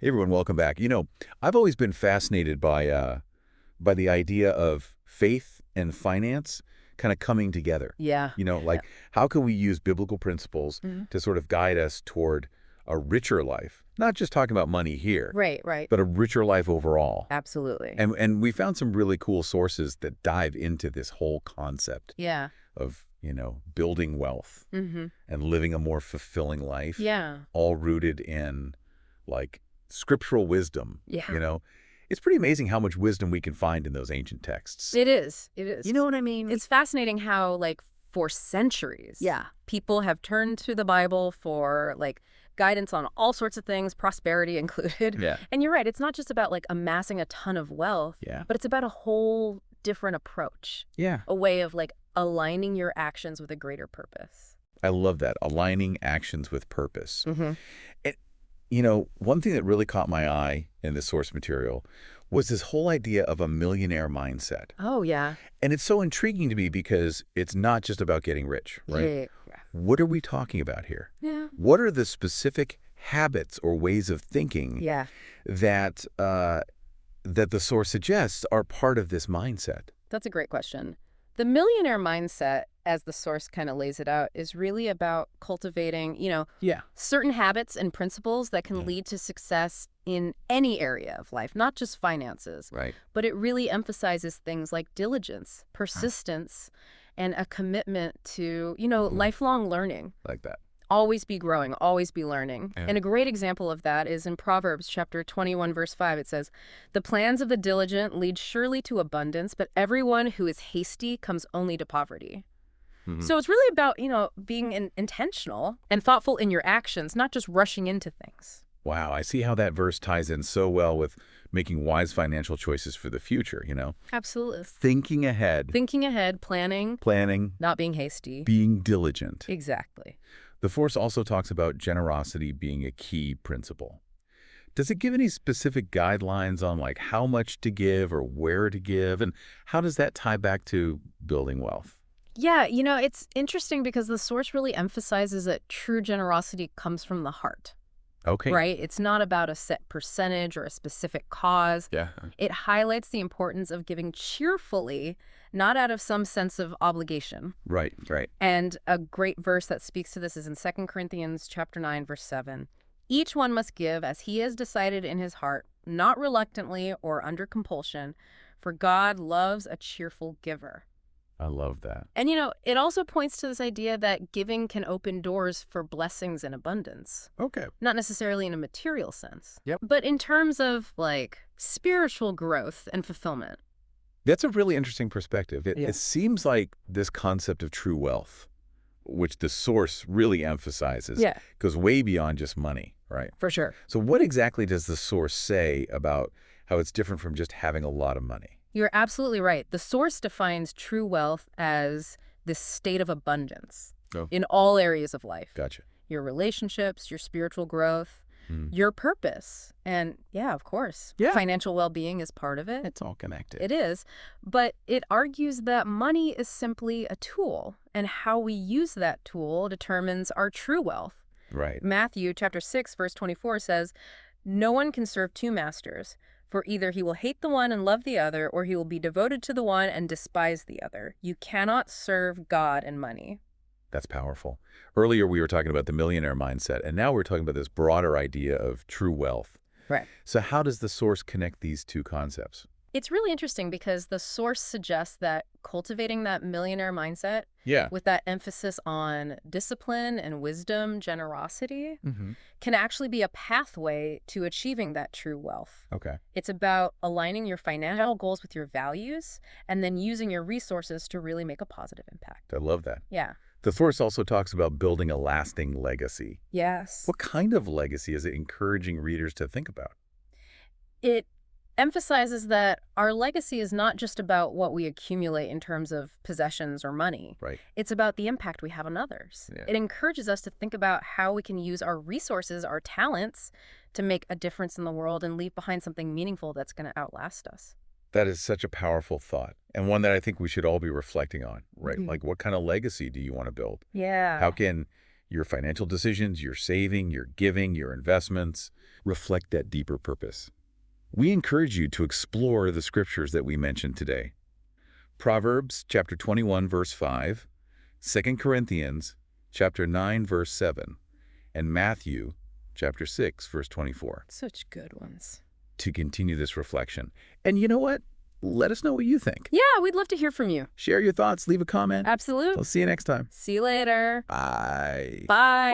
Hey everyone, welcome back. I've always been fascinated by the idea of faith and finance kind of coming together. Yeah. Yeah. How can we use biblical principles Mhm. to sort of guide us toward a richer life? Not just talking about money here, Right, right. but a richer life overall. Absolutely. And we found some really cool sources that dive into this whole concept Yeah. of, building wealth Mhm. and living a more fulfilling life, Yeah. all rooted in like scriptural wisdom. Yeah. You know, it's pretty amazing how much wisdom we can find in those ancient texts. It is. It is. You know what I mean? It's fascinating how, like, for centuries, Yeah. people have turned to the Bible for, like, guidance on all sorts of things, prosperity included. Yeah. And you're right, it's not just about, like, amassing a ton of wealth, Yeah. but it's about a whole different approach, Yeah. a way of, like, aligning your actions with a greater purpose. I love that. Aligning actions with purpose. Mm-hmm. And, one thing that really caught my eye in this source material was this whole idea of a millionaire mindset. Oh, yeah. And it's so intriguing to me because it's not just about getting rich, right? Yeah. What are we talking about here? Yeah. What are the specific habits or ways of thinking Yeah. that that the source suggests are part of this mindset? That's a great question. The millionaire mindset, as the source kind of lays it out, is really about cultivating, Yeah. certain habits and principles that can Yeah. lead to success in any area of life, not just finances. Right. But it really emphasizes things like diligence, persistence, and a commitment to, lifelong learning. Like that. Always be growing, always be learning. Yeah. And a great example of that is in Proverbs chapter 21, verse 5. It says, "The plans of the diligent lead surely to abundance, but everyone who is hasty comes only to poverty." Mhm. So it's really about, being intentional and thoughtful in your actions, not just rushing into things. Wow, I see how that verse ties in so well with making wise financial choices for the future. Absolutely. Thinking ahead, Thinking ahead, planning, planning, not being hasty. being diligent. Exactly. The Force also talks about generosity being a key principle. Does it give any specific guidelines on like how much to give or where to give? And how does that tie back to building wealth? Yeah, it's interesting because the source really emphasizes that true generosity comes from the heart. Okay. Right? It's not about a set percentage or a specific cause. Yeah. It highlights the importance of giving cheerfully, not out of some sense of obligation. Right, right. And a great verse that speaks to this is in 2 Corinthians chapter 9, verse 7. "Each one must give as he has decided in his heart, not reluctantly or under compulsion, for God loves a cheerful giver." I love that. And, it also points to this idea that giving can open doors for blessings and abundance. Okay. Not necessarily in a material sense. Yep. But in terms of, like, spiritual growth and fulfillment. That's a really interesting perspective. It, Yeah. it seems like this concept of true wealth, which the source really emphasizes, Yeah. goes way beyond just money, right? For sure. So what exactly does the source say about how it's different from just having a lot of money? You're absolutely right. The source defines true wealth as this state of abundance Oh. in all areas of life. Gotcha. Your relationships, your spiritual growth, Hmm. your purpose. And yeah, of course, Yeah. financial well-being is part of it. It's all connected. It is. But it argues that money is simply a tool, and how we use that tool determines our true wealth. Right. Matthew chapter 6, verse 24 says, "No one can serve two masters, for either he will hate the one and love the other, or he will be devoted to the one and despise the other. You cannot serve God and money." That's powerful. Earlier, we were talking about the millionaire mindset, and now we're talking about this broader idea of true wealth. Right. So how does the source connect these two concepts? It's really interesting because the source suggests that cultivating that millionaire mindset Yeah. with that emphasis on discipline and wisdom, generosity, Mm-hmm. can actually be a pathway to achieving that true wealth. Okay. It's about aligning your financial goals with your values and then using your resources to really make a positive impact. I love that. Yeah. The source also talks about building a lasting legacy. Yes. What kind of legacy is it encouraging readers to think about? It emphasizes that our legacy is not just about what we accumulate in terms of possessions or money. Right. It's about the impact we have on others. Yeah. It encourages us to think about how we can use our resources, our talents, to make a difference in the world and leave behind something meaningful that's going to outlast us. That is such a powerful thought, and one that I think we should all be reflecting on, right? Mhm. Like, what kind of legacy do you want to build? Yeah. How can Your financial decisions, your saving, your giving, your investments reflect that deeper purpose. We encourage you to explore the scriptures that we mentioned today. Proverbs chapter 21, verse 5, 2 Corinthians chapter 9, verse 7, and Matthew chapter 6, verse 24. Such good ones. To continue this reflection. And you know what? Let us know what you think. Yeah, we'd love to hear from you. Share your thoughts, leave a comment. Absolutely. I'll see you next time. See you later. Bye. Bye.